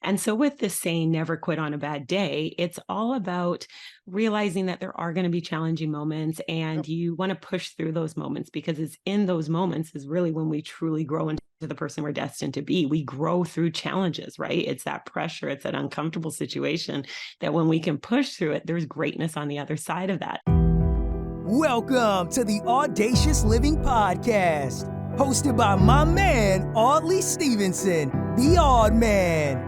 And so with this saying, never quit on a bad day, it's all about realizing that there are going to be challenging moments and you want to push through those moments, because it's in those moments is really when we truly grow into the person we're destined to be. We grow through challenges, right? It's that pressure, it's that uncomfortable situation that when we can push through it, there's greatness on the other side of that. Welcome to the Audacious Living Podcast, hosted by my man, Audley Stevenson, the Odd Man.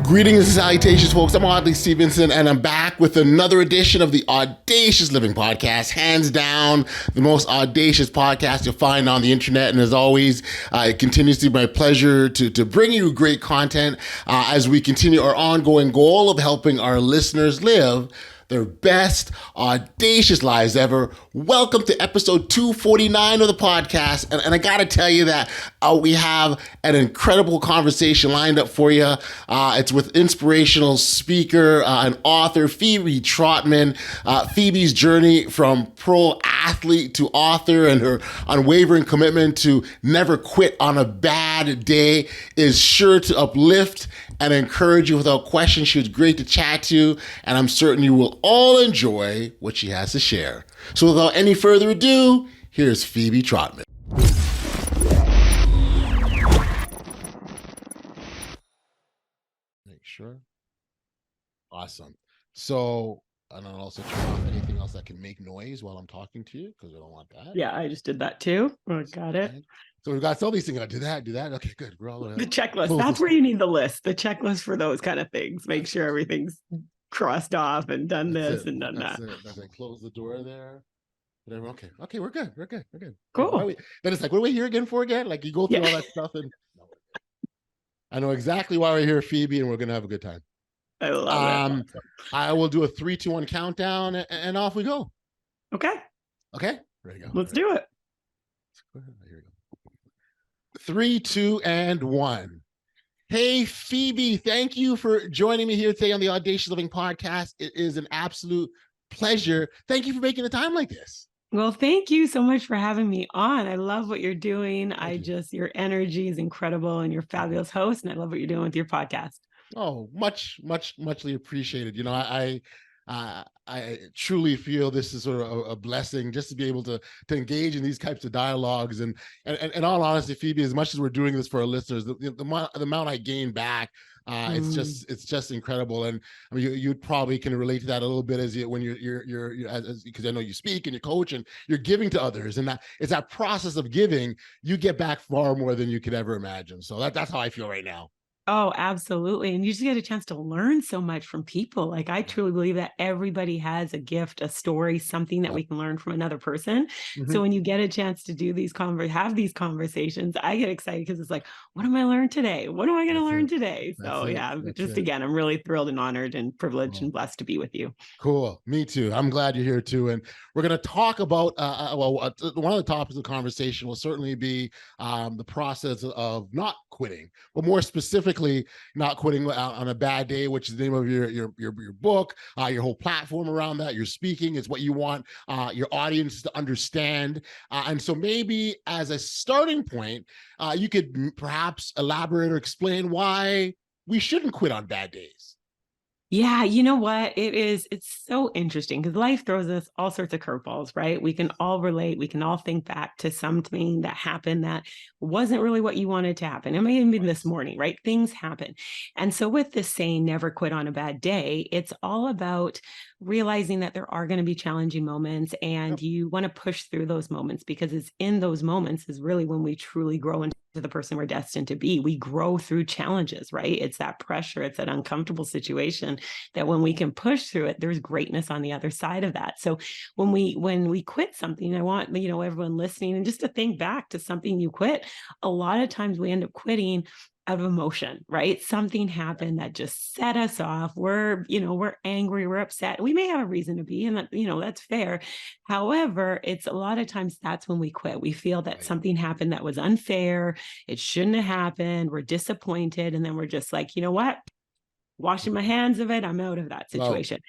Greetings and salutations, folks. I'm Audley Stevenson, and I'm back with another edition of the Audacious Living Podcast. Hands down, the most audacious podcast you'll find on the internet. And as always, it continues to be my pleasure to bring you great content as we continue our ongoing goal of helping our listeners live their best audacious lives ever. Welcome to episode 249 of the podcast. And I got to tell you that we have an incredible conversation lined up for you. It's with inspirational speaker and author Phebe Trotman. Phoebe's journey from pro athlete to author and her unwavering commitment to never quit on a bad day is sure to uplift and encourage you without question. She was great to chat to, and I'm certain you will all enjoy what she has to share. So without any further ado, here's Phebe Trotman. Make sure. Awesome. So, and I'll also turn off anything else that can make noise while I'm talking to you, because I don't want that. Yeah, I just did that too. Oh, got it. So we've got all these things. I do that. Okay, good. We're all the checklist. That's where you need the list. The checklist for those kind of things. Make sure everything's crossed off and done this and done that. That's it. Close the door there. Whatever. Okay, we're good. Cool. Then it's like, what are we here again for again? Like you go through all that stuff, and I know exactly why we're here, Phoebe, and we're gonna have a good time. I love it. I will do a 3, 2, 1 countdown, and off we go. Okay. Ready to go. Let's do it. Here we go. 3, 2, and 1. Hey, Phoebe, thank you for joining me here today on the Audacious Living Podcast. It is an absolute pleasure. Thank you for making the time like this. Well, thank you so much for having me on. I love what you're doing. Your energy is incredible, and you're a fabulous host, and I love what you're doing with your podcast. Oh, muchly appreciated. You know, I truly feel this is sort of a blessing just to be able to engage in these types of dialogues. And in all honesty, Phoebe, as much as we're doing this for our listeners, the amount I gain back, it's just incredible. And I mean, you probably can relate to that a little bit when you're because I know you speak and you coach and you're giving to others, and that process of giving, you get back far more than you could ever imagine. So that's how I feel right now. Oh, absolutely. And you just get a chance to learn so much from people. Like, I truly believe that everybody has a gift, a story, something that we can learn from another person. Mm-hmm. So when you get a chance to do have these conversations, I get excited because it's like, what am I learning today? What am I going to learn today? So again, I'm really thrilled and honored and privileged and blessed to be with you. Cool. Me too. I'm glad you're here too. And we're going to talk about, one of the topics of the conversation will certainly be the process of not quitting, but more specifically, not quitting on a bad day, which is the name of your book, your whole platform around that. You're speaking is what you want your audience to understand. And so maybe as a starting point, you could perhaps elaborate or explain why we shouldn't quit on bad days. Yeah, you know what? It's so interesting because life throws us all sorts of curveballs, right? We can all relate. We can all think back to something that happened that wasn't really what you wanted to happen. It may even be this morning, right? Things happen. And so with this saying, never quit on a bad day, it's all about realizing that there are going to be challenging moments and you want to push through those moments, because it's in those moments is really when we truly grow into the person we're destined to be. We grow through challenges, right? It's that pressure, it's that uncomfortable situation that when we can push through it, there's greatness on the other side of that. So when we quit something, I want, everyone listening and just to think back to something you quit. A lot of times we end up quitting out of emotion, right? Something happened that just set us off. We're angry, we're upset. We may have a reason to be, and that, that's fair. However, it's a lot of times that's when we quit. We feel that something happened that was unfair. It shouldn't have happened. We're disappointed. And then we're just like, you know what? Washing my hands of it. I'm out of that situation.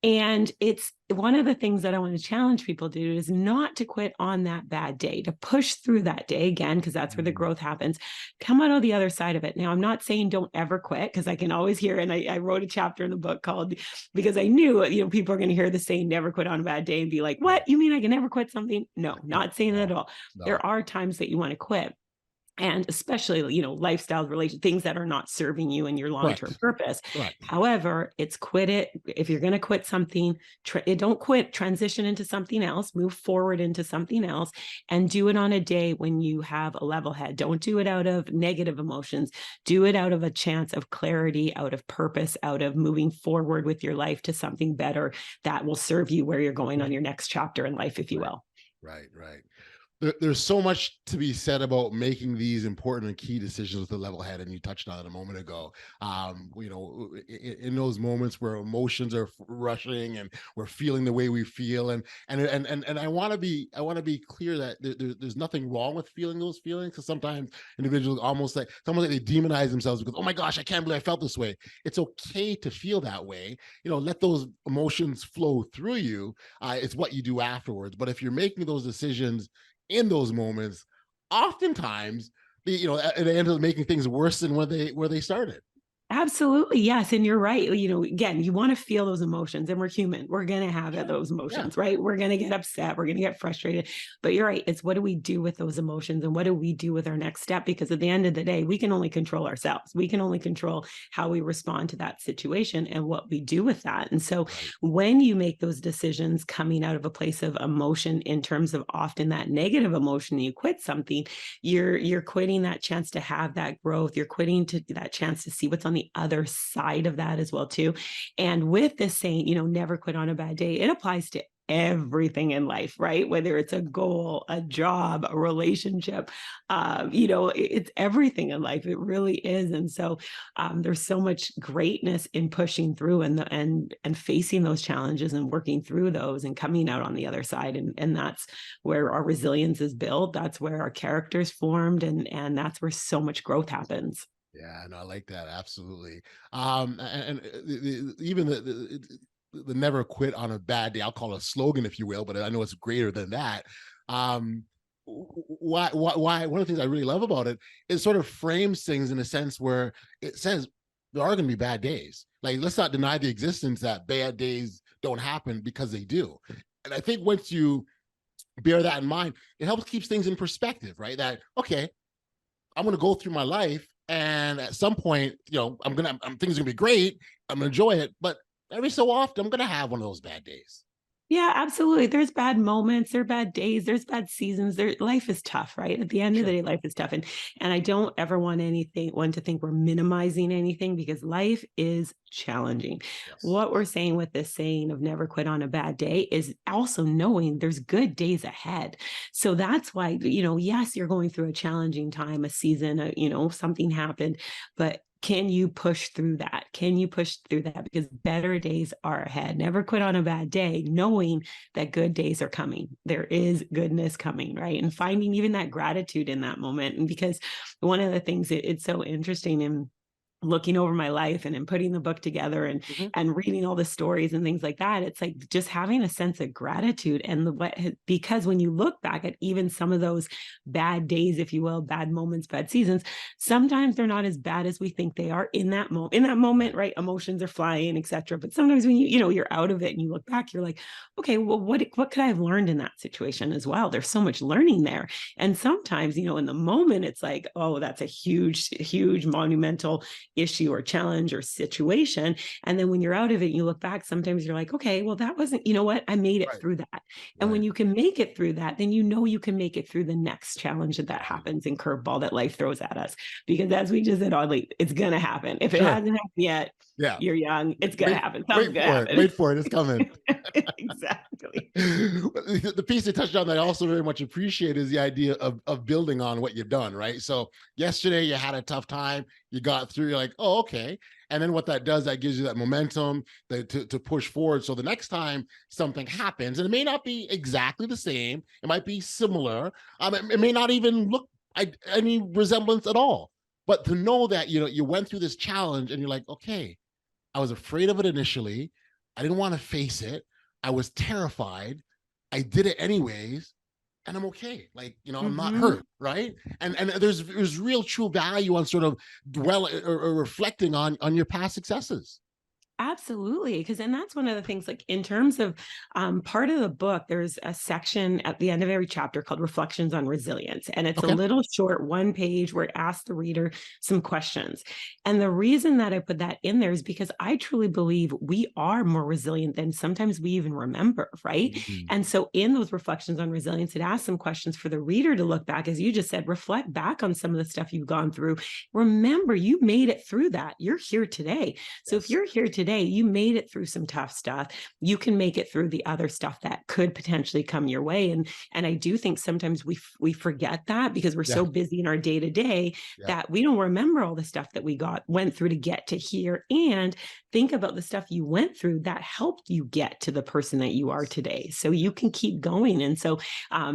And it's one of the things that I want to challenge people to do is not to quit on that bad day, to push through that day again, because that's where the growth happens. Come out of the other side of it. Now, I'm not saying don't ever quit, because I can always hear, and I wrote a chapter in the book called, because I knew, people are going to hear the saying, never quit on a bad day, and be like, what? You mean I can never quit something? No, not saying that at all. No. There are times that you want to quit. And especially, lifestyles, related things that are not serving you and your long-term purpose. Right. However, it's quit it. If you're going to quit something, don't quit, transition into something else, move forward into something else, and do it on a day when you have a level head. Don't do it out of negative emotions. Do it out of a chance of clarity, out of purpose, out of moving forward with your life to something better that will serve you where you're going on your next chapter in life, if you will. Right. There's so much to be said about making these important and key decisions with a level head, and you touched on it a moment ago. In those moments where emotions are rushing and we're feeling the way we feel, and I want to be clear that there's nothing wrong with feeling those feelings, because sometimes individuals almost like they demonize themselves because, oh my gosh, I can't believe I felt this way. It's okay to feel that way. Let those emotions flow through you. It's what you do afterwards. But if you're making those decisions in those moments, oftentimes it ends up making things worse than where they started. Absolutely. Yes. And you're right. Again, you want to feel those emotions, and we're human. We're going to have those emotions, right? We're going to get upset. We're going to get frustrated, but you're right. It's what do we do with those emotions, and what do we do with our next step? Because at the end of the day, we can only control ourselves. We can only control how we respond to that situation and what we do with that. And so when you make those decisions coming out of a place of emotion, in terms of often that negative emotion, you quit something, you're quitting that chance to have that growth. You're quitting to that chance to see what's on the other side of that as well too. And with this saying, never quit on a bad day, it applies to everything in life, right? Whether it's a goal, a job, a relationship, it's everything in life. It really is. And so there's so much greatness in pushing through and facing those challenges and working through those and coming out on the other side. And that's where our resilience is built. That's where our character's formed. And that's where so much growth happens. Yeah, no, I like that. Absolutely. Even the never quit on a bad day, I'll call it a slogan, if you will, but I know it's greater than that. Why one of the things I really love about it is sort of frames things in a sense where it says there are going to be bad days. Like, let's not deny the existence that bad days don't happen, because they do. And I think once you bear that in mind, it helps keep things in perspective, right? That, okay, I'm going to go through my life, and at some point, things are going to be great. I'm going to enjoy it. But every so often, I'm going to have one of those bad days. Yeah, absolutely. There's bad moments, there are bad days, there's bad seasons. Life is tough, right? At the end of the day, life is tough. And I don't ever want one to think we're minimizing anything, because life is challenging. Yes. What we're saying with this saying of never quit on a bad day is also knowing there's good days ahead. So that's why, yes, you're going through a challenging time, a season, something happened, but can you push through that? Can you push through that? Because better days are ahead. Never quit on a bad day, knowing that good days are coming. There is goodness coming, right? And finding even that gratitude in that moment. And because one of the things, it's so interesting in looking over my life and in putting the book together and reading all the stories and things like that, it's like just having a sense of gratitude because when you look back at even some of those bad days, if you will, bad moments, bad seasons, sometimes they're not as bad as we think they are in that moment, right? Emotions are flying, etc. But sometimes when you're out of it and you look back, you're like, okay, well, what could I have learned in that situation as well? There's so much learning there. And sometimes, in the moment, it's like, oh, that's a huge, huge monumental issue or challenge or situation. And then when you're out of it, and you look back, sometimes you're like, okay, well, that wasn't, I made it through that. And when you can make it through that, then you can make it through the next challenge that happens and curveball that life throws at us. Because as we just said, Audley, it's going to happen. If it hasn't happened yet, you're young, it's going to happen. Wait for it. It's coming. Exactly. The piece you touched on that I also very much appreciate is the idea of building on what you've done, right? So yesterday you had a tough time, you got through, you're like, oh, okay. And then what that does, that gives you that momentum to push forward. So the next time something happens, and it may not be exactly the same, it might be similar. It may not even look any resemblance at all. But to know that, you went through this challenge and you're like, okay, I was afraid of it initially. I didn't want to face it. I was terrified. I did it anyways, and I'm okay. Like, I'm not hurt, right? And there's real true value on sort of or reflecting on your past successes. Absolutely. Because then that's one of the things, like in terms of part of the book, there's a section at the end of every chapter called Reflections on Resilience. And it's a little short 1 page where it asks the reader some questions. And the reason that I put that in there is because I truly believe we are more resilient than sometimes we even remember, right? Mm-hmm. And so in those Reflections on Resilience, it asks some questions for the reader to look back, as you just said, reflect back on some of the stuff you've gone through. Remember, you made it through that. You're here today. So if you're here today, you made it through some tough stuff, you can make it through the other stuff that could potentially come your way. And I do think sometimes we forget that because we're so busy in our day-to-day that we don't remember all the stuff that we went through to get to here, and think about the stuff you went through that helped you get to the person that you are today. So you can keep going. And so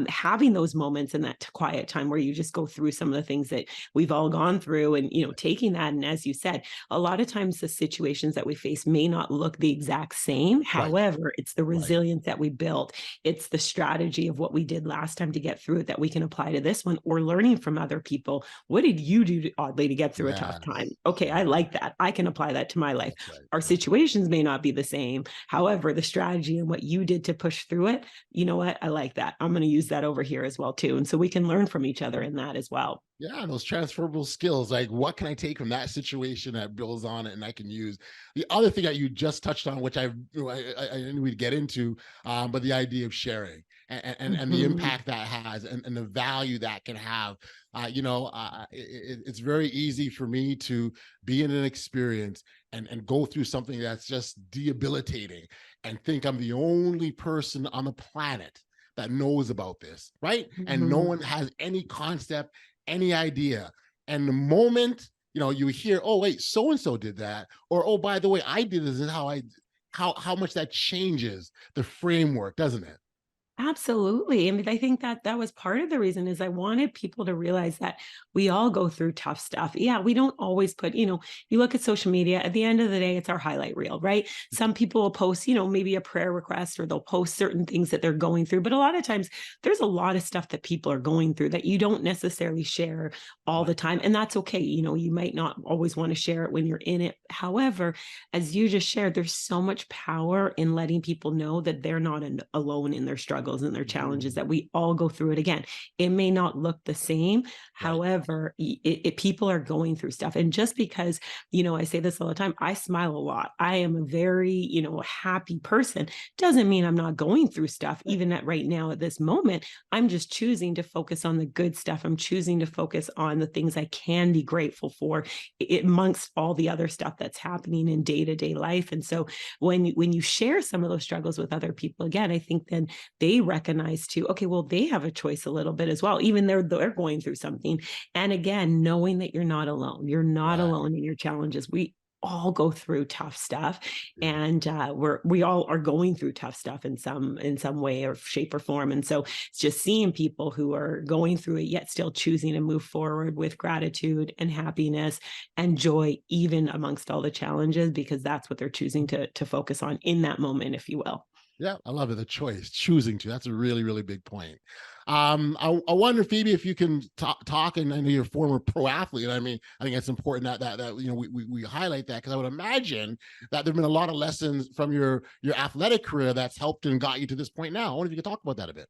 having those moments in that quiet time where you just go through some of the things that we've all gone through, and taking that, and as you said, a lot of times the situations that we face may not look the exact same. However, it's the resilience that we built. It's the strategy of what we did last time to get through it that we can apply to this one, or learning from other people. What did you do oddly to get through a tough time? Okay, I like that. I can apply that to my life. Our situations may not be the same. However, the strategy and what you did to push through it, you know what? I like that. I'm going to use that over here as well too. And so we can learn from each other in that as well. Yeah, those transferable skills. Like, what can I take from that situation that builds on it and I can use? The other thing that you just touched on, which I didn't really get into, but the idea of sharing and the impact that has and the value that can have. It's very easy for me to be in an experience and go through something that's just debilitating and think I'm the only person on the planet that knows about this, right? And no one has any concept, any idea. And the moment, you hear, oh, wait, so-and-so did that, or, oh, by the way, I did this, is how much that changes the framework, doesn't it? Absolutely. I mean, I think that was part of the reason is I wanted people to realize that we all go through tough stuff. Yeah, we don't always put, you look at social media, at the end of the day, it's our highlight reel, right? Some people will post, maybe a prayer request, or they'll post certain things that they're going through. But a lot of times there's a lot of stuff that people are going through that you don't necessarily share all the time. And that's okay. You might not always want to share it when you're in it. However, as you just shared, there's so much power in letting people know that they're not alone in their struggles and their challenges, that we all go through it. Again, it may not look the same. However, people are going through stuff. And just because, I say this all the time, I smile a lot. I am a very, happy person. Doesn't mean I'm not going through stuff. Even right now at this moment, I'm just choosing to focus on the good stuff. I'm choosing to focus on the things I can be grateful for amongst all the other stuff that's happening in day-to-day life. And so when you share some of those struggles with other people, again, I think then they recognize too, okay, well, they have a choice a little bit as well, even they're going through something. And again, knowing that you're not alone. You're not alone in your challenges. We all go through tough stuff, and we all are going through tough stuff in some way or shape or form. And so it's just seeing people who are going through it yet still choosing to move forward with gratitude and happiness and joy, even amongst all the challenges, because that's what they're choosing to focus on in that moment, if you will. Yeah, I love it. The choice, choosing to. That's a really, really big point. I wonder, Phoebe, if you can talk, and I know you're a former pro athlete. I mean, I think it's important that we highlight that, because I would imagine that there've been a lot of lessons from your athletic career that's helped and got you to this point now. I wonder if you could talk about that a bit.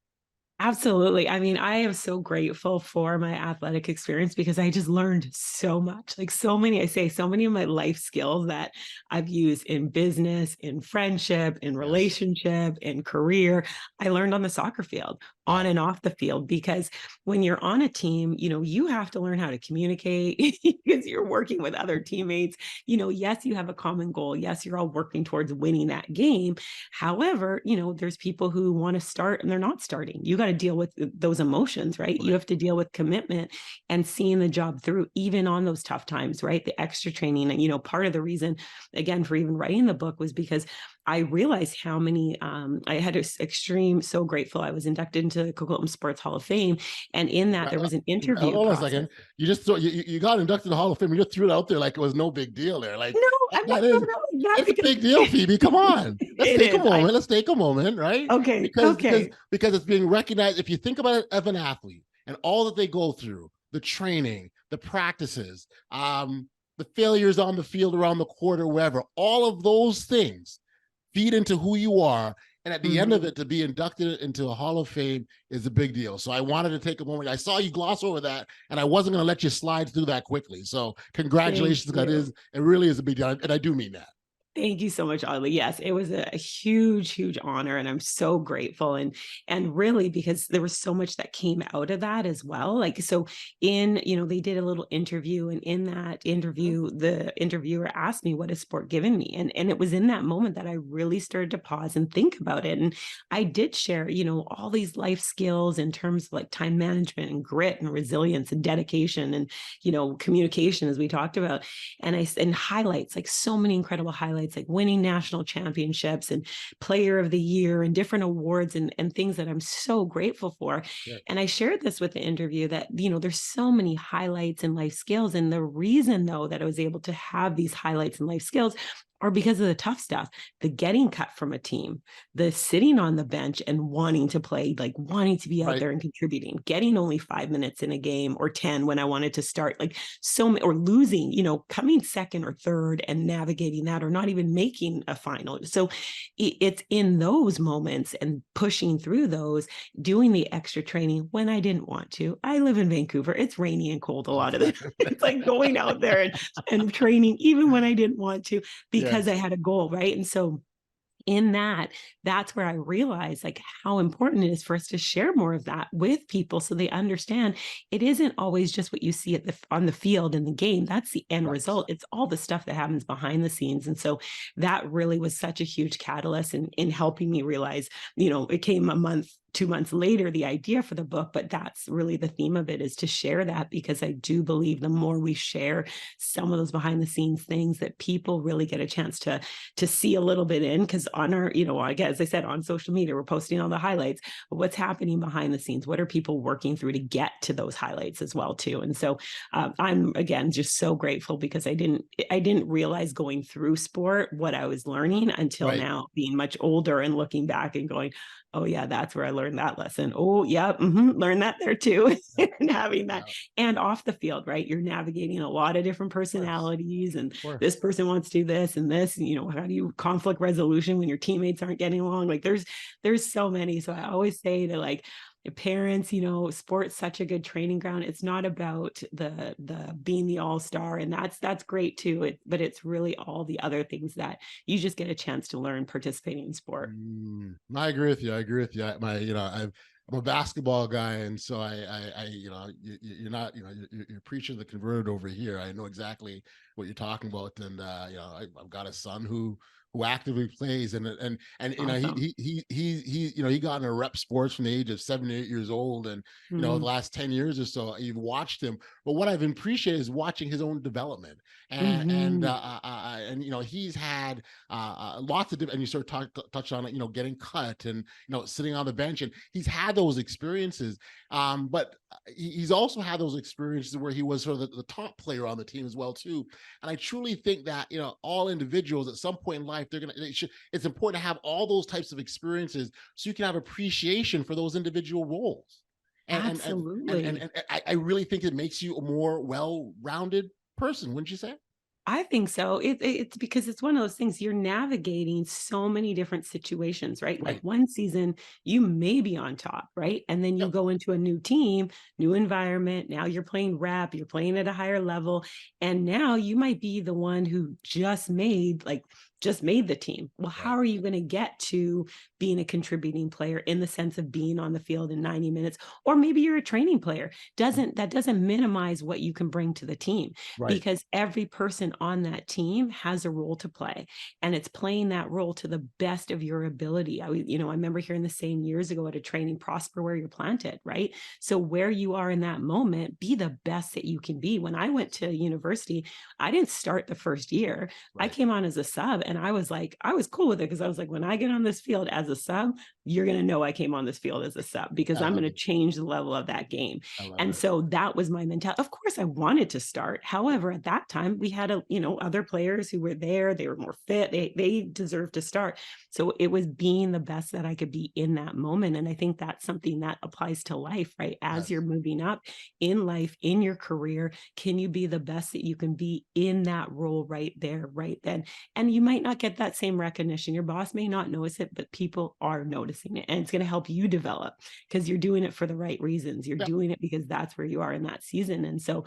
Absolutely. I mean, I am so grateful for my athletic experience because I just learned so much, like so many of my life skills that I've used in business, in friendship, in relationship, in career. I learned on the soccer field, on and off the field, because when you're on a team, you have to learn how to communicate because you're working with other teammates. Yes, you have a common goal. Yes, you're all working towards winning that game. However, there's people who want to start and they're not starting. You got to deal with those emotions, right? You have to deal with commitment and seeing the job through, even on those tough times, right? The extra training. And, part of the reason, again, for even writing the book was because I realized how many, I had so grateful. I was inducted into the Coquitlam Sports Hall of Fame. And in that, there was an interview. Hold on a second. You just you got inducted to the Hall of Fame. You just threw it out there like it was no big deal there. Like, no, Yeah, It's a because big deal, Phoebe. Come on. it is. Let's take a moment, right? Okay. Because it's being recognized. If you think about it of an athlete and all that they go through, the training, the practices, the failures on the field, around the court, or wherever, all of those things feed into who you are. And at the end of it, to be inducted into a Hall of Fame is a big deal. So I wanted to take a moment. I saw you gloss over that, and I wasn't going to let you slide through that quickly. So congratulations. It really is a big deal. And I do mean that. Thank you so much, Audley. Yes, it was a huge honor, and I'm so grateful. And really, because there was so much that came out of that as well. Like, so they did a little interview, and in that interview, the interviewer asked me, what has sport given me? And it was in that moment that I really started to pause and think about it. And I did share, all these life skills in terms of like time management and grit and resilience and dedication and, communication, as we talked about. And highlights, like so many incredible highlights, like winning national championships and player of the year and different awards and things that I'm so grateful for. Yeah. And I shared this with the interview that, there's so many highlights and life skills. And the reason, though, that I was able to have these highlights and life skills or because of the tough stuff, the getting cut from a team, the sitting on the bench and wanting to play, like wanting to be out there and contributing, getting only 5 minutes in a game or 10 when I wanted to start, like or losing, coming second or third and navigating that, or not even making a final. So it's in those moments and pushing through those, doing the extra training when I didn't want to. I live in Vancouver. It's rainy and cold a lot of it. It's like going out there and training even when I didn't want to, because I had a goal, right? And so in that's where I realized like how important it is for us to share more of that with people so they understand it isn't always just what you see on the field in the game. That's the end result. It's all the stuff that happens behind the scenes. And so that really was such a huge catalyst in helping me realize, it came 2 months later, the idea for the book, but that's really the theme of it, is to share that, because I do believe the more we share some of those behind the scenes things, that people really get a chance to see a little bit in, because on our, as I said, on social media, we're posting all the highlights, but what's happening behind the scenes? What are people working through to get to those highlights as well too? And so I'm, again, just so grateful, because I didn't realize going through sport what I was learning until now, being much older and looking back and going, oh yeah, that's where I learned that lesson. Oh yeah, learned that there too. And having that, and off the field, right? You're navigating a lot of different personalities, and this person wants to do this and this. How do you conflict resolution when your teammates aren't getting along? Like there's so many. So I always say to like parents, sport's such a good training ground. It's not about the being the all-star, and that's great too. But it's really all the other things that you just get a chance to learn participating in sport. I agree with you. I'm a basketball guy, and so you're not, you're preaching the converted over here. I know exactly what you're talking about, and I've got a son who actively plays, and awesome. He got into rep sports from the age of 7 or 8 years old, and the last 10 years or so you've watched him. But what I've appreciated is watching his own development, and he's had lots of different, and you sort of touched on it, getting cut and sitting on the bench, and he's had those experiences, but he's also had those experiences where he was sort of the top player on the team as well too. And I truly think that all individuals at some point in life, it's important to have all those types of experiences so you can have appreciation for those individual roles. Absolutely. And I really think it makes you a more well-rounded person, wouldn't you say? I think so. It's because it's one of those things, you're navigating so many different situations, right? Like one season you may be on top, right? And then you go into a new team, new environment. Now you're playing rep, you're playing at a higher level. And now you might be the one who just made the team. Well, how are you going to get to being a contributing player in the sense of being on the field in 90 minutes? Or maybe you're a training player. That doesn't minimize what you can bring to the team, because every person on that team has a role to play, and it's playing that role to the best of your ability. I remember hearing the same years ago at a training, prosper where you're planted, right? So where you are in that moment, be the best that you can be. When I went to university, I didn't start the first year. I came on as a sub, and I was cool with it, because I was like, when I get on this field as a sub, you're going to know I came on this field as a sub because I I'm going love to it. change the level of that game. I love And it. so that was my mentality. Of course, I wanted to start. However, at that time, we had other players who were there. They were more fit. They deserved to start. So it was being the best that I could be in that moment. And I think that's something that applies to life, right? As Yes. you're moving up in life, in your career, can you be the best that you can be in that role right there, right then? And you might not get that same recognition. Your boss may not notice it, but people are noticing it. And it's going to help you develop because you're doing it for the right reasons. You're Yeah. doing it because that's where you are in that season. And so,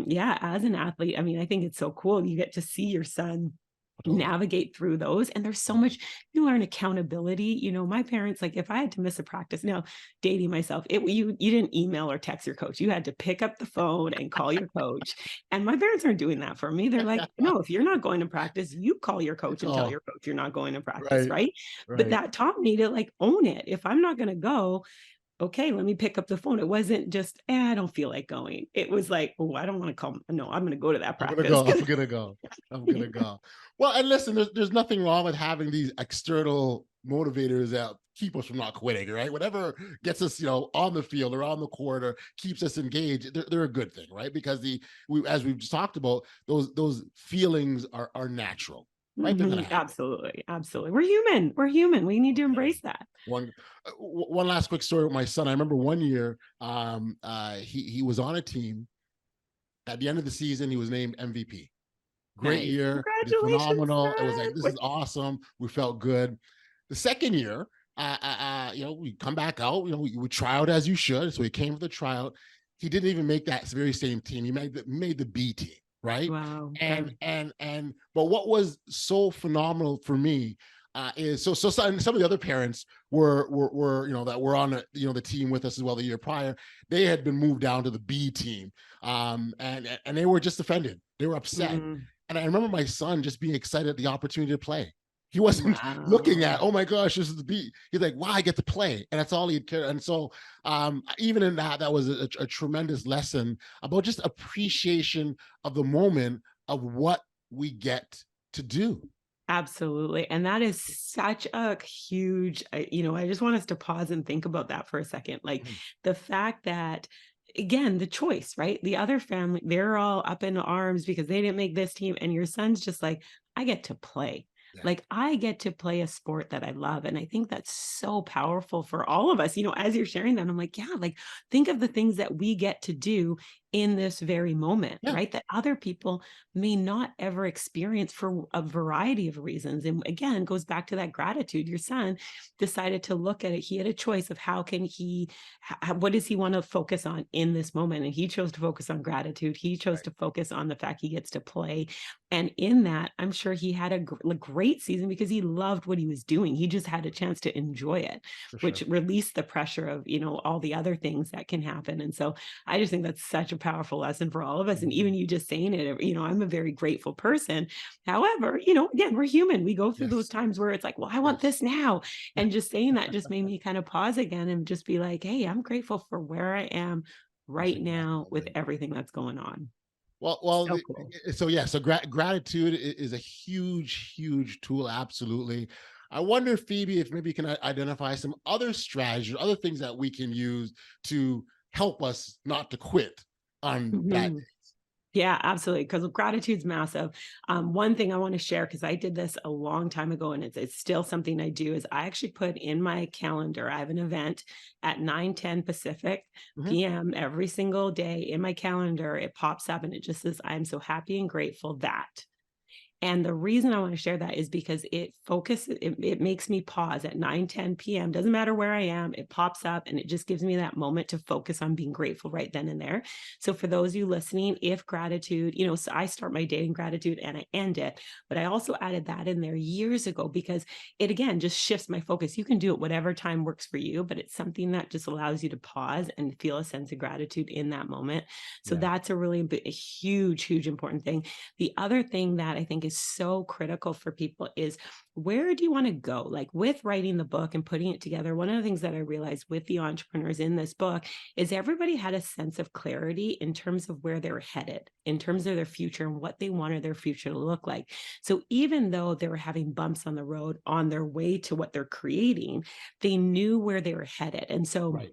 yeah, as an athlete, I mean, I think it's so cool. You get to see your son Totally. navigate through those. And there's so much, you learn accountability. My parents, like if I had to miss a practice, now dating myself, you didn't email or text your coach. You had to pick up the phone and call your coach. And my parents aren't doing that for me. They're like, no, if you're not going to practice, you call your coach and tell Oh, your coach you're not going to practice, right, right? But right. that taught me to like own it. If I'm not going to go, okay, let me pick up the phone. It wasn't just, I don't feel like going. It was like, oh, I don't want to come. No, I'm going to go to that I'm gonna practice. go. I'm gonna go. I'm gonna go. Well, and listen, there's nothing wrong with having these external motivators that keep us from not quitting, right? Whatever gets us, on the field or on the court or keeps us engaged, they're a good thing, right? Because as we've just talked about, those feelings are natural, right? They're gonna happen. Absolutely. Absolutely. We're human. We're human. We need to embrace that. One last quick story with my son. I remember one year, he was on a team. At the end of the season, he was named MVP. Great Nice. year, did Congratulations, phenomenal. It was like, this son. is awesome. We felt good. The second year, we come back out. We try out as you should. So he came for the tryout. He didn't even make that very same team. He made the B team, right? Wow. But what was so phenomenal for me is so some of the other parents were that were on the team with us as well the year prior. They had been moved down to the B team, and they were just offended. They were upset. And I remember my son just being excited at the opportunity to play. He wasn't looking at, oh my gosh, this is the beat. He's like, wow, I get to play. And that's all he cared. And so even in that was a tremendous lesson about just appreciation of the moment of what we get to do. Absolutely. And that is such a huge, I just want us to pause and think about that for a second. Like the fact that, again, the choice, right? The other family, they're all up in arms because they didn't make this team. And your son's just like, I get to play. Yeah. Like I get to play a sport that I love. And I think that's so powerful for all of us. As you're sharing that, I'm like, yeah, like think of the things that we get to do in this very moment, right? That other people may not ever experience for a variety of reasons. And again, it goes back to that gratitude. Your son decided to look at it. He had a choice of what does he want to focus on in this moment? And he chose to focus on gratitude. He chose to focus on the fact he gets to play. And in that, I'm sure he had a great season because he loved what he was doing. He just had a chance to enjoy it, which released the pressure of, all the other things that can happen. And so I just think that's such a powerful lesson for all of us. And even you just saying it, I'm a very grateful person. However, again, we're human. We go through those times where it's like, well, I want this now. And just saying that just made me kind of pause again and just be like, hey, I'm grateful for where I am right now with everything that's going on. Well, So cool. So gratitude is a huge tool. Absolutely. I wonder, Phoebe, if maybe you can identify some other strategies, other things that we can use to help us not to quit on bad days. Yeah, absolutely. Because gratitude's massive. One thing I want to share, because I did this a long time ago, and it's still something I do, is I actually put in my calendar, I have an event at 9:10 Pacific PM every single day in my calendar. It pops up and it just says, I'm so happy and grateful that. And the reason I want to share that is because it makes me pause at 9:10 PM. Doesn't matter where I am, it pops up and it just gives me that moment to focus on being grateful right then and there. So for those of you listening, if gratitude, so I start my day in gratitude and I end it, but I also added that in there years ago because it, again, just shifts my focus. You can do it whatever time works for you, but it's something that just allows you to pause and feel a sense of gratitude in that moment. So that's a huge important thing. The other thing that I think is is so critical for people is, where do you want to go? Like with writing the book and putting it together, one of the things that I realized with the entrepreneurs in this book is everybody had a sense of clarity in terms of where they were headed, in terms of their future and what they wanted their future to look like. So even though they were having bumps on the road on their way to what they're creating, they knew where they were headed. And so Right.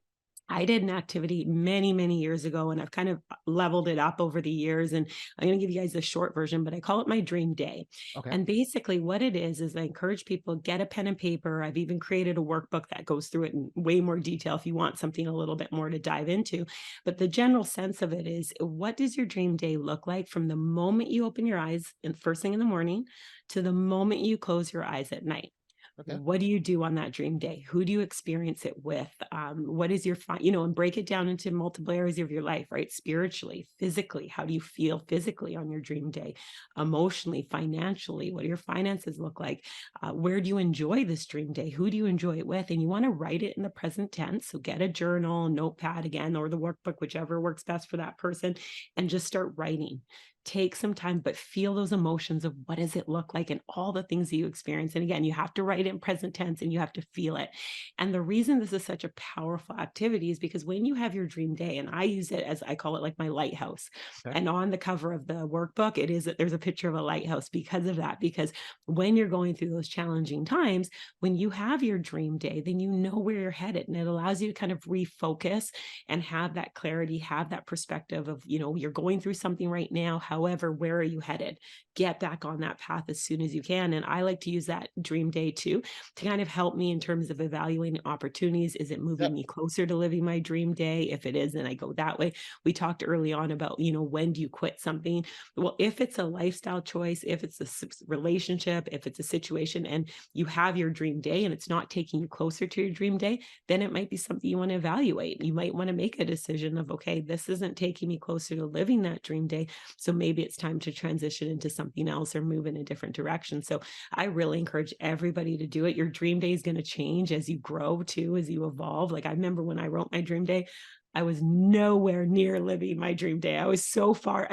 I did an activity many, many years ago, and I've kind of leveled it up over the years. And I'm going to give you guys the short version, but I call it my dream day. Okay. And basically what it is I encourage people, get a pen and paper. I've even created a workbook that goes through it in way more detail if you want something a little bit more to dive into. But the general sense of it is, what does your dream day look like from the moment you open your eyes and first thing in the morning to the moment you close your eyes at night? Okay. What do you do on that dream day? Who do you experience it with? What is your, and break it down into multiple areas of your life, right? Spiritually, physically, how do you feel physically on your dream day? Emotionally, financially, what do your finances look like? Where do you enjoy this dream day? Who do you enjoy it with? And you want to write it in the present tense. So get a journal, notepad again, or the workbook, whichever works best for that person, and just start writing. Take some time, but feel those emotions of what does it look like and all the things that you experience. And again, you have to write it in present tense and you have to feel it. And the reason this is such a powerful activity is because when you have your dream day, and I use it as, I call it like my lighthouse. Okay. And on the cover of the workbook, there's a picture of a lighthouse because of that. Because when you're going through those challenging times, when you have your dream day, then you know where you're headed, and it allows you to kind of refocus and have that clarity, have that perspective of, you're going through something right now. However, where are you headed? Get back on that path as soon as you can. And I like to use that dream day too, to kind of help me in terms of evaluating opportunities. Is it moving me closer to living my dream day? If it is, then I go that way. We talked early on about, when do you quit something? Well, if it's a lifestyle choice, if it's a relationship, if it's a situation, and you have your dream day and it's not taking you closer to your dream day, then it might be something you want to evaluate. You might want to make a decision of, okay, this isn't taking me closer to living that dream day. So maybe it's time to transition into something else or move in a different direction. So I really encourage everybody to do it. Your dream day is going to change as you grow too, as you evolve. Like I remember when I wrote my dream day, I was nowhere near living my dream day. I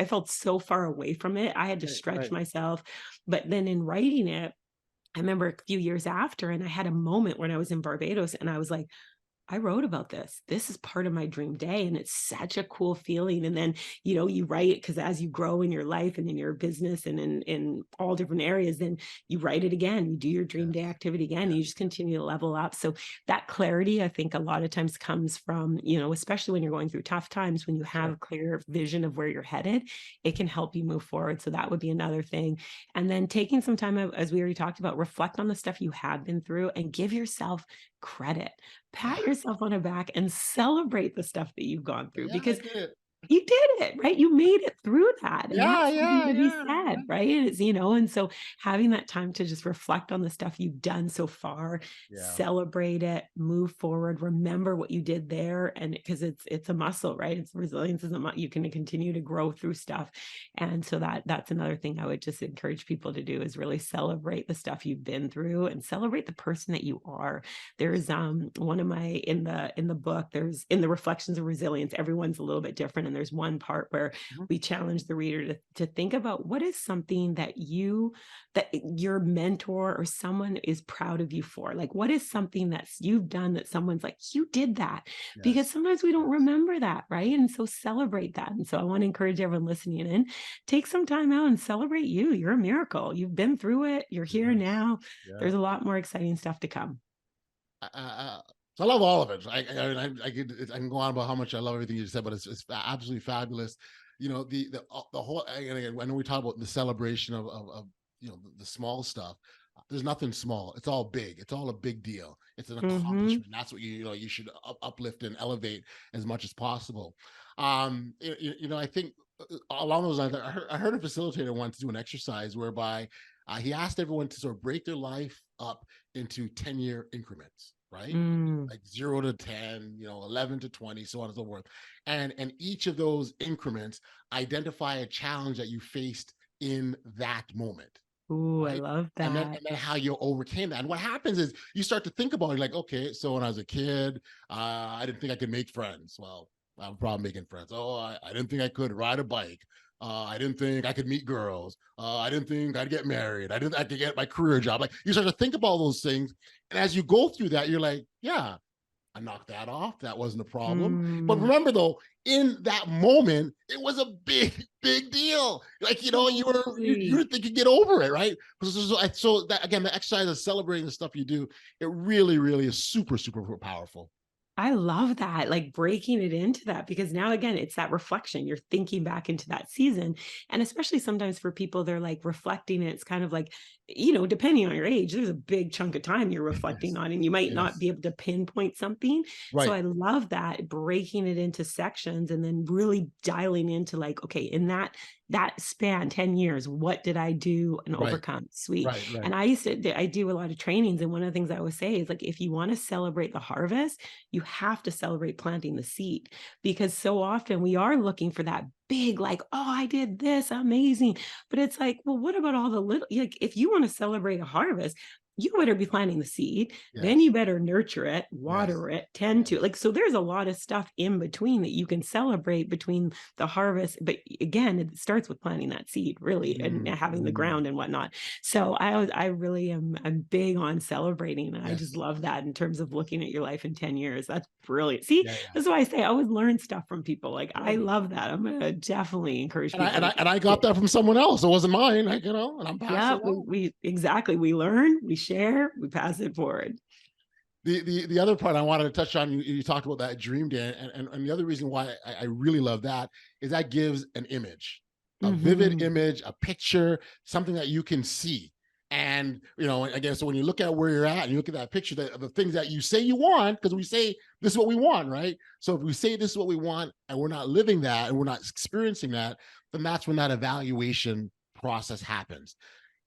felt so far away from it. I had to stretch myself. But then in writing it, I remember a few years after, and I had a moment when I was in Barbados and I was like, I wrote about this. This is part of my dream day. And it's such a cool feeling. And then, you write it because as you grow in your life and in your business and in all different areas, then you write it again. You do your dream day activity again. And you just continue to level up. So that clarity, I think a lot of times comes from, especially when you're going through tough times, when you have a clear vision of where you're headed, it can help you move forward. So that would be another thing. And then taking some time, as we already talked about, reflect on the stuff you have been through and give yourself credit. Pat yourself on the back and celebrate the stuff that you've gone through, because you did it, right? You made it through that. And that's something to be said, right? It's, and so having that time to just reflect on the stuff you've done so far, celebrate it, move forward, remember what you did there. And because it's a muscle, right? It's resilience is a muscle. You can continue to grow through stuff. And so that's another thing I would just encourage people to do, is really celebrate the stuff you've been through and celebrate the person that you are. There's one of my, in the book, there's in the reflections of resilience, everyone's a little bit different. And there's one part where we challenge the reader to think about what is something that your mentor or someone is proud of you for. Like, what is something that you've done that someone's like, you did that? Because sometimes we don't remember that, right? And so celebrate that. And so I want to encourage everyone listening in, take some time out and celebrate you. You're a miracle. You've been through it. You're here now. There's a lot more exciting stuff to come. So I love all of it. I can go on about how much I love everything you said, but it's absolutely fabulous. The whole, and again, when we talk about the celebration of the small stuff, there's nothing small. It's all big. It's all a big deal. It's an accomplishment. That's what you should uplift and elevate as much as possible. I think along those lines, I heard a facilitator once do an exercise whereby he asked everyone to sort of break their life up into 10-year increments. Right? Like 0 to 10, 11 to 20, so on and so forth. And each of those increments identify a challenge that you faced in that moment. Ooh, right? I love that. And then how you overcame that. And what happens is you start to think about it like, okay, so when I was a kid, I didn't think I could make friends. Well, I have a problem making friends. Oh, I didn't think I could ride a bike. I didn't think I could meet girls. I didn't think I'd get married. I didn't I could get my career job. Like you start to think about all those things. And as you go through that, you're like, yeah, I knocked that off. That wasn't a problem. But Mm, remember though, in that moment, it was a big deal. Like, you totally. were thinking get over it, right? So that again, the exercise of celebrating the stuff you do, it really, really is super, super powerful. I love that, like breaking it into that, because now again, it's that reflection. You're thinking back into that season. And especially sometimes for people, they're like reflecting. It's kind of like, depending on your age, there's a big chunk of time you're reflecting Yes. on, and you might not Yes. be able to pinpoint something. So Right. I love that, breaking it into sections and then really dialing into like, okay, in that span, 10 years, what did I do and Right. overcome? Sweet. Right. Right. And I do a lot of trainings. And one of the things I always say is like, if you want to celebrate the harvest, you have to celebrate planting the seed, because so often we are looking for that big, like, oh, I did this amazing. But it's like, well, what about all the little, like, if you want to celebrate a harvest, you better be planting the seed. Then Yes. you better nurture it, Yes. water it, tend to Yes. like, so there's a lot of stuff in between that you can celebrate between the harvest. But again, it starts with planting that seed, really, and Mm, having the mm. ground and whatnot. So I really am, I'm big on celebrating. And I just Yes. love that in terms of looking at your life in 10 years. That's brilliant. See, Yeah. Yeah. that's why I say I always learn stuff from people. Like, I Good. love that. I'm gonna definitely encourage And I people and to I keep and I got it. that from someone else. It wasn't mine. And I'm passing Yeah, it on. we exactly, we learn, we share, we pass it forward. The other part I wanted to touch on, you talked about that dream day, and the other reason why I really love that is that gives an image, a vivid Mhm. image, a picture, something that you can see. And again, so when you look at where you're at and you look at that picture, the things that you say you want, because we say this is what we want, right? So if we say this is what we want and we're not living that and we're not experiencing that, then that's when that evaluation process happens.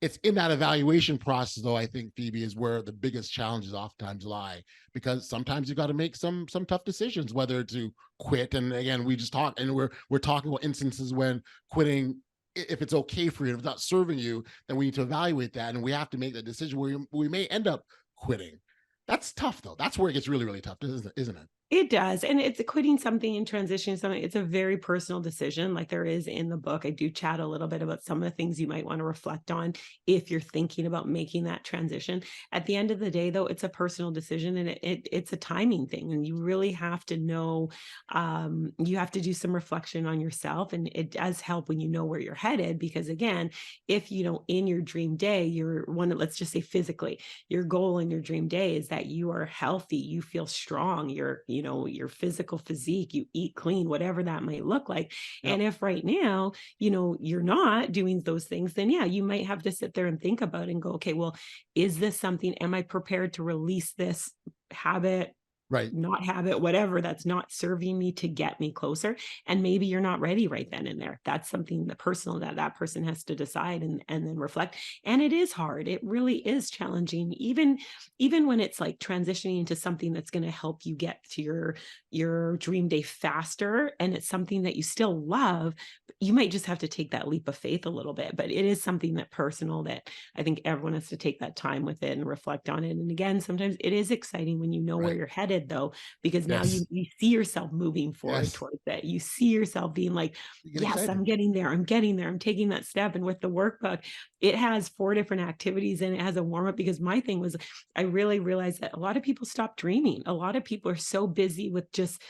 It's in that evaluation process, though, I think, Phoebe, is where the biggest challenges oftentimes lie, because sometimes you got to make some tough decisions, whether to quit. And again, we just talked, and we're talking about instances when quitting, if it's okay for you, if it's not serving you, then we need to evaluate that, and we have to make that decision where we may end up quitting. That's tough, though. That's where it gets really, really tough, isn't it? It does, and it's quitting something and transitioning something. It's a very personal decision, like there is in the book. I do chat a little bit about some of the things you might want to reflect on if you're thinking about making that transition. At the end of the day, though, it's a personal decision, and it's a timing thing, and you really have to know. You have to do some reflection on yourself, and it does help when you know where you're headed. Because again, if in your dream day, you're one. Let's just say physically, your goal in your dream day is that you are healthy, you feel strong, your physical physique, you eat clean, whatever that might look like. Yep. And if right now, you're not doing those things, then yeah, you might have to sit there and think about it and go, okay, well, is this something, am I prepared to release this habit, Right. not have it, whatever, that's not serving me to get me closer? And maybe you're not ready right then and there. That's something that personal that person has to decide and then reflect. And it is hard. It really is challenging, even when it's like transitioning into something that's going to help you get to your dream day faster. And it's something that you still love. You might just have to take that leap of faith a little bit, but it is something that personal that I think everyone has to take that time with it and reflect on it. And again, sometimes it is exciting when you know where Right. you're headed, though, because now Yes. you see yourself moving forward Yes. towards it. You see yourself being like, You get yes, I'm excited. getting there. I'm getting there. I'm taking that step. And with the workbook, it has 4 different activities and it has a warm up, because my thing was, I really realized that a lot of people stop dreaming. A lot of people are so busy with just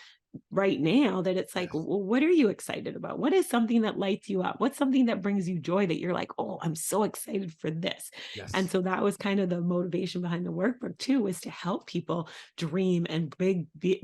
right now that it's like, Yes. well, what are you excited about? What is something that lights you up? What's something that brings you joy that you're like, oh, I'm so excited for this? And Yes. so that was kind of the motivation behind the workbook too, was to help people dream and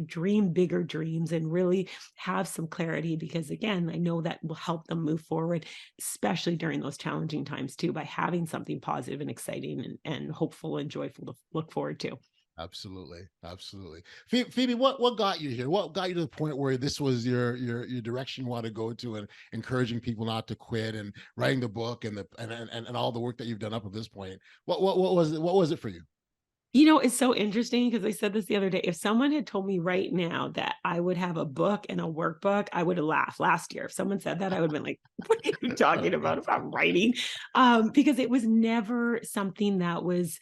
dream bigger dreams and really have some clarity, because again, I know that will help them move forward, especially during those challenging times too, by having something positive and exciting and hopeful and joyful to look forward to. Absolutely, absolutely. Phoebe, what got you here? What got you to the point where this was your direction you want to go to, and encouraging people not to quit, and writing the book, and and all the work that you've done up to this point? What was it? What was it for you? It's so interesting because I said this the other day. If someone had told me right now that I would have a book and a workbook, I would have laughed last year. If someone said that, I would have been like, what are you talking about writing? Because it was never something that was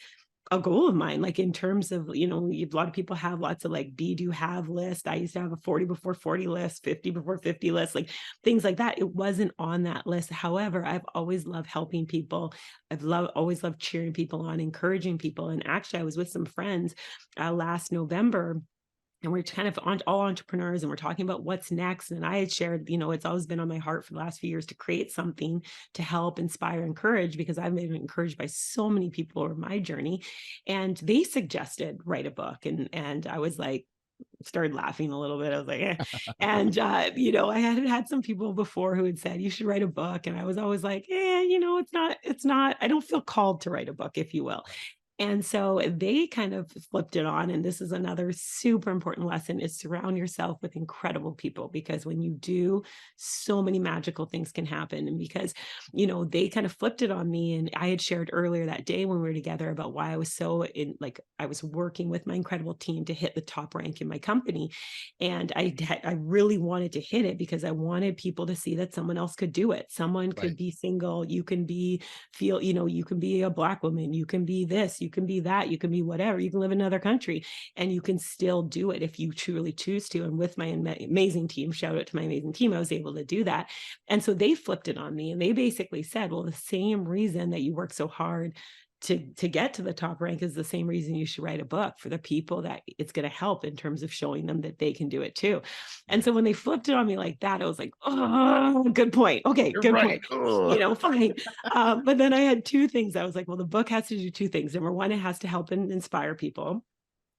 a goal of mine, like in terms of, a lot of people have lots of like be do have list. I used to have a 40 before 40 list, 50 before 50 list, like things like that. It wasn't on that list. However, I've always loved helping people. Always loved cheering people on, encouraging people. And actually I was with some friends last November, and we're kind of all entrepreneurs, and we're talking about what's next. And I had shared, it's always been on my heart for the last few years to create something to help inspire, encourage, because I've been encouraged by so many people over my journey. And they suggested write a book. And I was like, started laughing a little bit. I was like, eh. And, I had some people before who had said, you should write a book. And I was always like, it's not, I don't feel called to write a book, if you will. And so they kind of flipped it on. And this is another super important lesson, is surround yourself with incredible people, because when you do, so many magical things can happen. And because, they kind of flipped it on me. And I had shared earlier that day when we were together about why I was I was working with my incredible team to hit the top rank in my company. And I really wanted to hit it because I wanted people to see that someone else could do it. Someone could be single. You can be you can be a Black woman. You can be this, you can be that, you can be whatever, you can live in another country, and you can still do it if you truly choose to. And with my amazing team, shout out to my amazing team, I was able to do that. And so they flipped it on me, and they basically said, well, the same reason that you work so hard to get to the top rank is the same reason you should write a book, for the people that it's going to help in terms of showing them that they can do it too. And so when they flipped it on me like that, I was like, oh, good point. Okay, You're good right. point. Fine. But then I had two things. I was like, well, the book has to do two things. Number one, it has to help and inspire people.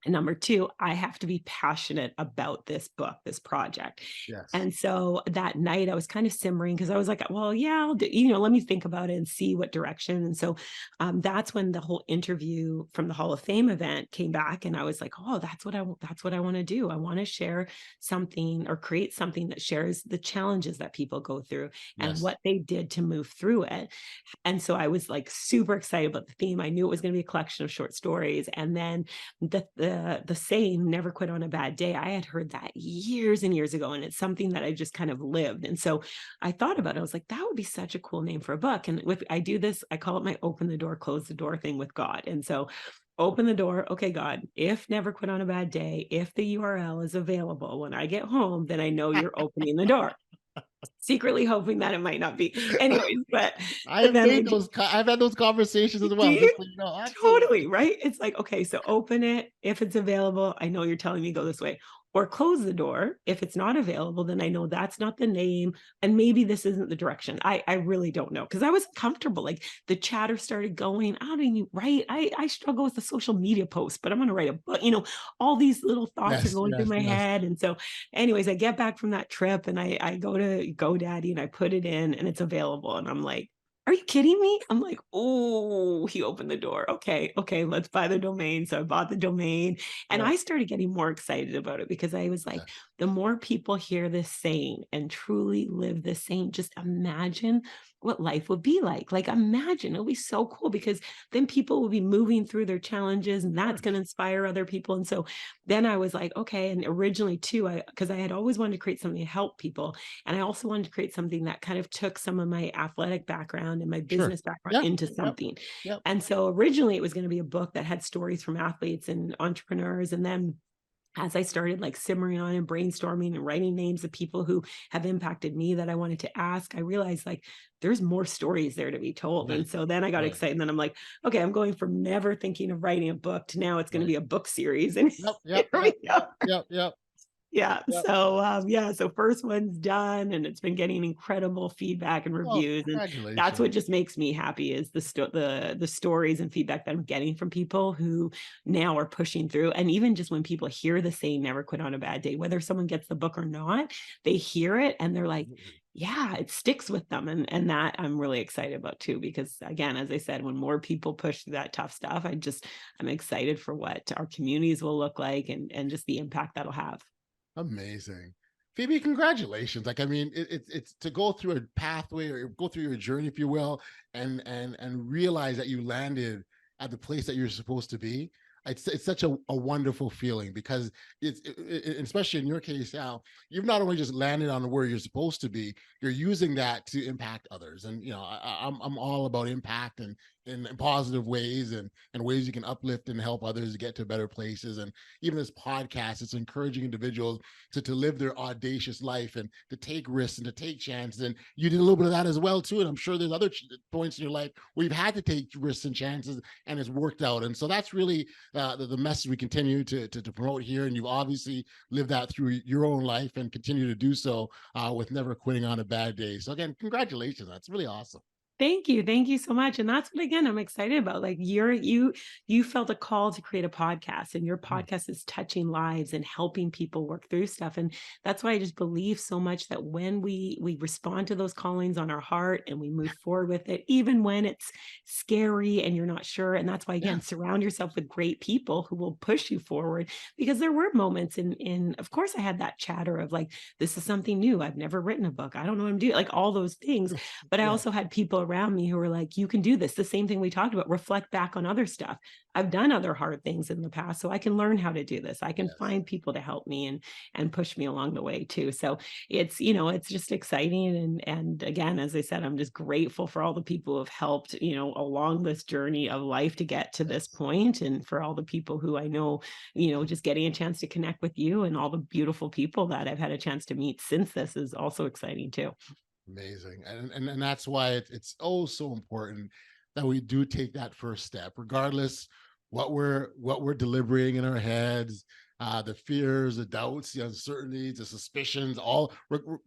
And number two, I have to be passionate about this book, this project. Yes. And so that night I was kind of simmering, because I was like, well, yeah, I'll do, let me think about it and see what direction. And so that's when the whole interview from the Hall of Fame event came back. And I was like, oh, that's what I want to do. I want to share something, or create something that shares the challenges that people go through and what they did to move through it. And so I was like super excited about the theme. I knew it was going to be a collection of short stories. And then the saying, never quit on a bad day, I had heard that years and years ago, and it's something that I just kind of lived. And so I thought about it. I was like, that would be such a cool name for a book. And if I do this, I call it my open the door, close the door thing with God. And so open the door. Okay, God, if never quit on a bad day, if the URL is available when I get home, then I know you're opening the door. Secretly hoping that it might not be. Anyways, but I've had those conversations as well. Just so you know, totally, right? It's like, okay, so open it. If it's available, I know you're telling me go this way. Or close the door. If it's not available, then I know that's not the name. And maybe this isn't the direction. I really don't know. Because I was comfortable. Like the chatter started going. I don't even write. I struggle with the social media post, but I'm going to write a book. All these little thoughts are going through my head. And so anyways, I get back from that trip, and I go to GoDaddy, and I put it in, and it's available. And I'm like, are you kidding me? I'm like, oh, he opened the door. Okay, let's buy the domain. So I bought the domain, and I started getting more excited about it, because I was like, the more people hear this saying and truly live this saying, just imagine what life would be like. Like, imagine, it'll be so cool, because then people will be moving through their challenges, and that's going to inspire other people. And so then I was like, okay. And originally too, because I had always wanted to create something to help people. And I also wanted to create something that kind of took some of my athletic background and my business background into something. And so originally it was going to be a book that had stories from athletes and entrepreneurs. And then as I started like simmering on and brainstorming and writing names of people who have impacted me that I wanted to ask, I realized like there's more stories there to be told. And so then I got excited, and then I'm like, okay, I'm going from never thinking of writing a book to now it's going to be a book series. And so first one's done, and it's been getting incredible feedback and reviews, and that's what just makes me happy, is the stories and feedback that I'm getting from people who now are pushing through. And even just when people hear the saying, never quit on a bad day, whether someone gets the book or not, they hear it and they're like, yeah, it sticks with them. And that I'm really excited about too, because again, as I said, when more people push through that tough stuff, I'm excited for what our communities will look like, and just the impact that'll have. Amazing. Phebe, congratulations. Like, I mean, it's to go through a pathway, or go through your journey, if you will, and realize that you landed at the place that you're supposed to be. It's such a wonderful feeling, because especially in your case, Al, you've not only just landed on where you're supposed to be, you're using that to impact others. And, I'm all about impact and in positive ways and ways you can uplift and help others get to better places. And even this podcast, it's encouraging individuals to live their audacious life and to take risks and to take chances. And you did a little bit of that as well too. And I'm sure there's other points in your life where you've had to take risks and chances and it's worked out. And so that's really the message we continue to promote here. And you've obviously lived that through your own life and continue to do so with never quitting on a bad day. So again, congratulations. That's really awesome. Thank you. Thank you so much. And that's what, again, I'm excited about. Like you felt a call to create a podcast, and your podcast is touching lives and helping people work through stuff. And that's why I just believe so much that when we respond to those callings on our heart and we move forward with it, even when it's scary and you're not sure. And that's why, again, surround yourself with great people who will push you forward, because there were moments of course, I had that chatter of like, this is something new. I've never written a book. I don't know what I'm doing, like all those things. But I also had people around me who were like, you can do this. The same thing we talked about, reflect back on other stuff. I've done other hard things in the past, so I can learn how to do this. I can find people to help me and push me along the way too. So it's, it's just exciting. And again, as I said, I'm just grateful for all the people who have helped, along this journey of life to get to this point, and for all the people who I know, just getting a chance to connect with you and all the beautiful people that I've had a chance to meet since this is also exciting too. Amazing. And that's why it's so important that we do take that first step, regardless what we're deliberating in our heads, the fears, the doubts, the uncertainties, the suspicions, all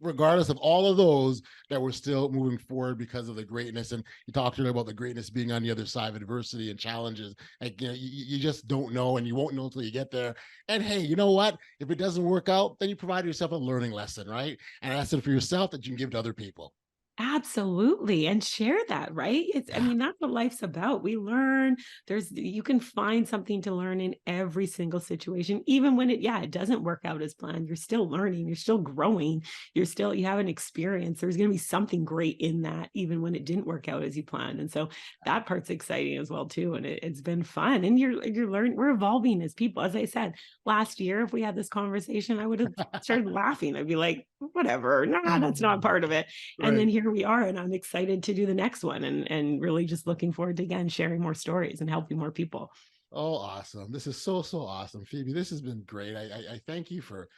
regardless of all of those, that we're still moving forward because of the greatness. And you talked earlier about the greatness being on the other side of adversity and challenges. Like, you just don't know, and you won't know until you get there. And hey, you know what? If it doesn't work out, then you provide yourself a learning lesson, right? And a lesson for yourself that you can give to other people. Absolutely. And share that, right? I mean, that's what life's about. We learn, you can find something to learn in every single situation, even when it doesn't work out as planned. You're still learning, you're still growing, you have an experience. There's going to be something great in that, even when it didn't work out as you planned. And so that part's exciting as well too. And it's been fun. And you're learning, we're evolving as people. As I said, last year, if we had this conversation, I would have started laughing. I'd be like, whatever, nah, that's not part of it. Right. And then here we are, and I'm excited to do the next one, and really just looking forward to, again, sharing more stories and helping more people. Oh, awesome. This is so awesome, Phoebe. This has been great. I thank you for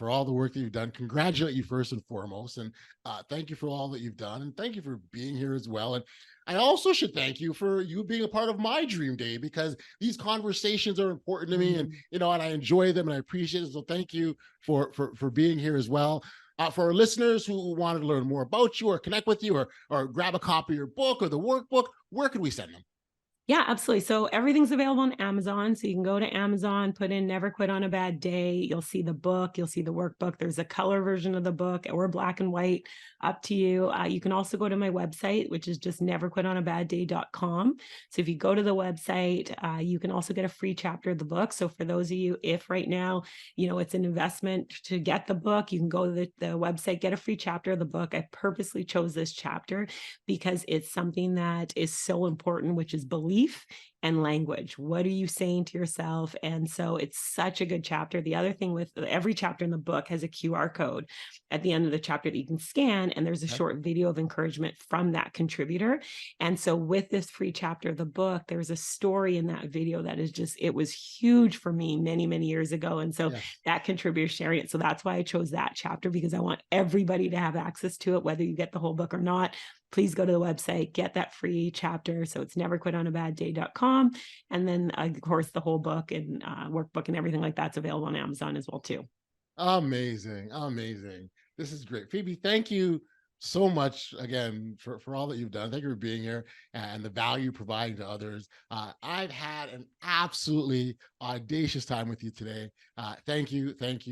all the work that you've done. Congratulate you first and foremost. And thank you for all that you've done. And thank you for being here as well. And I also should thank you for you being a part of my dream day, because these conversations are important to me, and, and I enjoy them and I appreciate it. So thank you for being here as well. For our listeners who wanted to learn more about you or connect with you or grab a copy of your book or the workbook, where can we send them? Yeah, absolutely. So everything's available on Amazon. So you can go to Amazon, put in Never Quit on a Bad Day. You'll see the book. You'll see the workbook. There's a color version of the book or black and white, up to you. You can also go to my website, which is just neverquitonabadday.com. So if you go to the website, you can also get a free chapter of the book. So for those of you, if right now, it's an investment to get the book, you can go to the website, get a free chapter of the book. I purposely chose this chapter because it's something that is so important, which is belief and language. What are you saying to yourself? And so it's such a good chapter. The other thing with every chapter in the book has a QR code at the end of the chapter that you can scan, and there's a short video of encouragement from that contributor. And so with this free chapter of the book, there's a story in that video that is just, it was huge for me many, many years ago. And so that contributor sharing it. So that's why I chose that chapter, because I want everybody to have access to it, whether you get the whole book or not. Please go to the website, get that free chapter. So it's neverquitonabadday.com. And then, of course, the whole book and workbook and everything like that's available on Amazon as well, too. Amazing. This is great. Phoebe, thank you so much again for all that you've done. Thank you for being here and the value providing to others. I've had an absolutely audacious time with you today. Thank you. Thank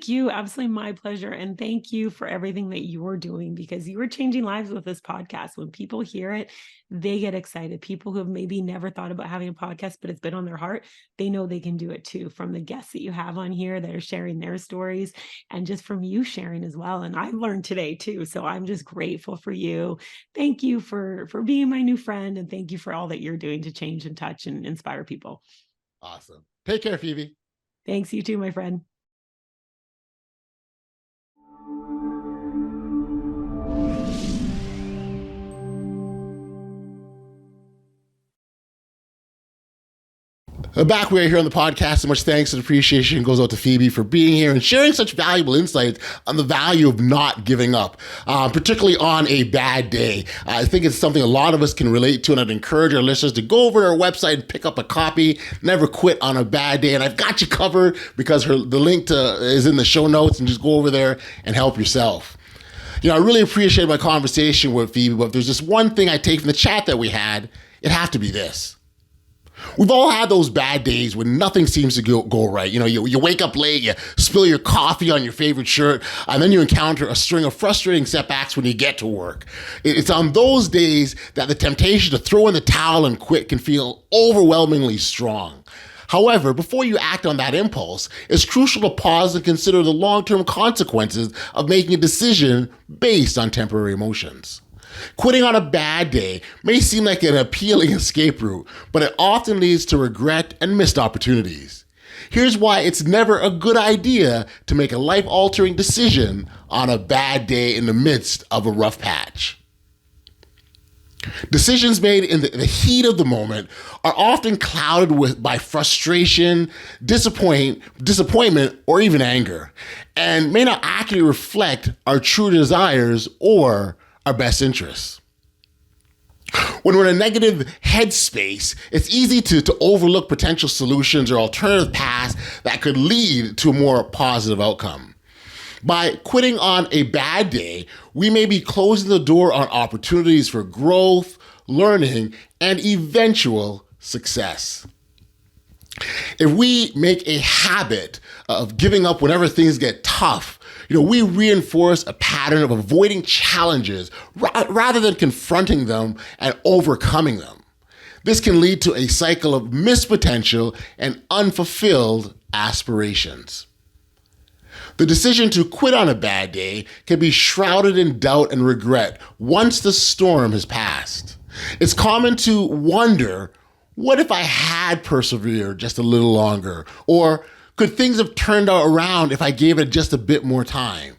you. Absolutely my pleasure. And thank you for everything that you're doing, because you are changing lives with this podcast. When people hear it, they get excited. People who have maybe never thought about having a podcast, but it's been on their heart, they know they can do it too. From the guests that you have on here that are sharing their stories, and just from you sharing as well. And I've learned today too. So I'm just grateful for you. Thank you for being my new friend. And thank you for all that you're doing to change and touch and inspire people. Awesome. Take care, Phoebe. Thanks. You too, my friend. Back we are here on the podcast. So much thanks and appreciation goes out to Phebe for being here and sharing such valuable insights on the value of not giving up, particularly on a bad day. I think it's something a lot of us can relate to, and I'd encourage our listeners to go over to our website and pick up a copy. Never quit on a bad day. And I've got you covered because the link is in the show notes, and just go over there and help yourself. I really appreciate my conversation with Phebe, but if there's just one thing I take from the chat that we had, it'd have to be this. We've all had those bad days when nothing seems to go right. You wake up late, you spill your coffee on your favorite shirt, and then you encounter a string of frustrating setbacks when you get to work. It's on those days that the temptation to throw in the towel and quit can feel overwhelmingly strong. However, before you act on that impulse, it's crucial to pause and consider the long-term consequences of making a decision based on temporary emotions. Quitting on a bad day may seem like an appealing escape route, but it often leads to regret and missed opportunities. Here's why it's never a good idea to make a life-altering decision on a bad day in the midst of a rough patch. Decisions made in the heat of the moment are often clouded by frustration, disappointment, or even anger, and may not accurately reflect our true desires or our best interests. When we're in a negative headspace, it's easy to overlook potential solutions or alternative paths that could lead to a more positive outcome. By quitting on a bad day, we may be closing the door on opportunities for growth, learning, and eventual success. If we make a habit of giving up whenever things get tough, we reinforce a pattern of avoiding challenges rather than confronting them and overcoming them. This can lead to a cycle of missed potential and unfulfilled aspirations. The decision to quit on a bad day can be shrouded in doubt and regret once the storm has passed. It's common to wonder, what if I had persevered just a little longer? Or could things have turned out around if I gave it just a bit more time?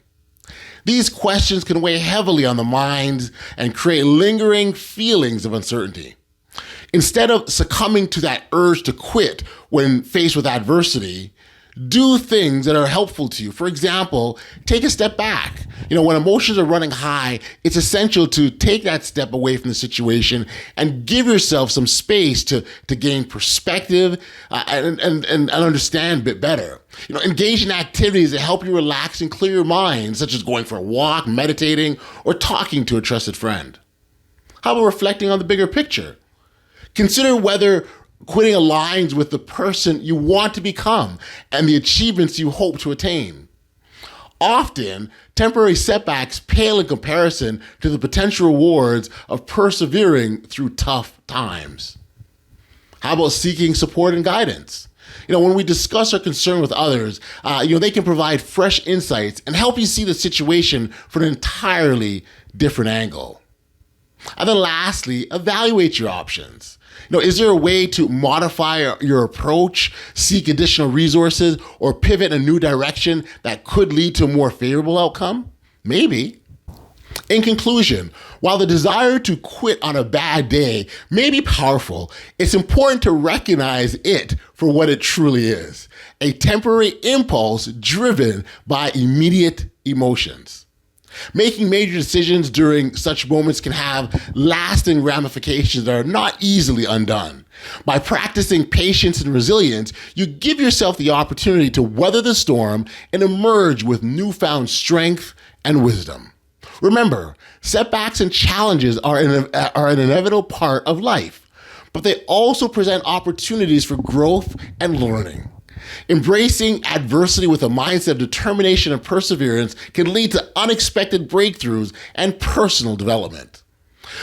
These questions can weigh heavily on the mind and create lingering feelings of uncertainty. Instead of succumbing to that urge to quit when faced with adversity, do things that are helpful to you. For example, take a step back. When emotions are running high, it's essential to take that step away from the situation and give yourself some space to gain perspective and understand a bit better. Engage in activities that help you relax and clear your mind, such as going for a walk, meditating, or talking to a trusted friend. How about reflecting on the bigger picture? Consider whether quitting aligns with the person you want to become and the achievements you hope to attain. Often, temporary setbacks pale in comparison to the potential rewards of persevering through tough times. How about seeking support and guidance? When we discuss our concern with others, they can provide fresh insights and help you see the situation from an entirely different angle. And then lastly, evaluate your options. Is there a way to modify your approach, seek additional resources, or pivot in a new direction that could lead to a more favorable outcome? Maybe. In conclusion, while the desire to quit on a bad day may be powerful, it's important to recognize it for what it truly is: a temporary impulse driven by immediate emotions. Making major decisions during such moments can have lasting ramifications that are not easily undone. By practicing patience and resilience, you give yourself the opportunity to weather the storm and emerge with newfound strength and wisdom. Remember, setbacks and challenges are an inevitable part of life, but they also present opportunities for growth and learning. Embracing adversity with a mindset of determination and perseverance can lead to unexpected breakthroughs and personal development.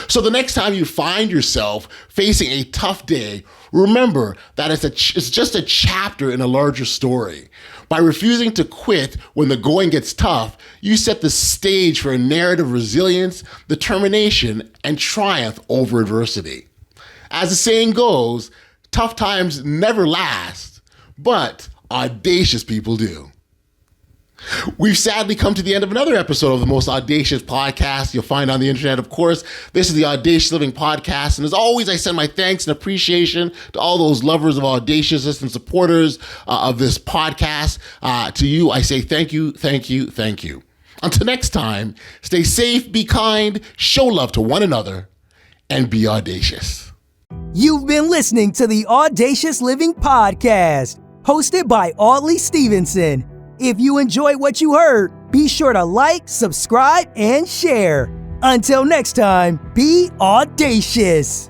So the next time you find yourself facing a tough day, remember that it's just a chapter in a larger story. By refusing to quit when the going gets tough, you set the stage for a narrative of resilience, determination, and triumph over adversity. As the saying goes, tough times never last, but audacious people do. We've sadly come to the end of another episode of the most audacious podcast you'll find on the internet. Of course, this is the Audacious Living Podcast. And as always, I send my thanks and appreciation to all those lovers of audaciousness and supporters of this podcast. To you, I say thank you, thank you, thank you. Until next time, stay safe, be kind, show love to one another, and be audacious. You've been listening to the Audacious Living Podcast, hosted by Audley Stevenson. If you enjoyed what you heard, be sure to like, subscribe, and share. Until next time, be audacious.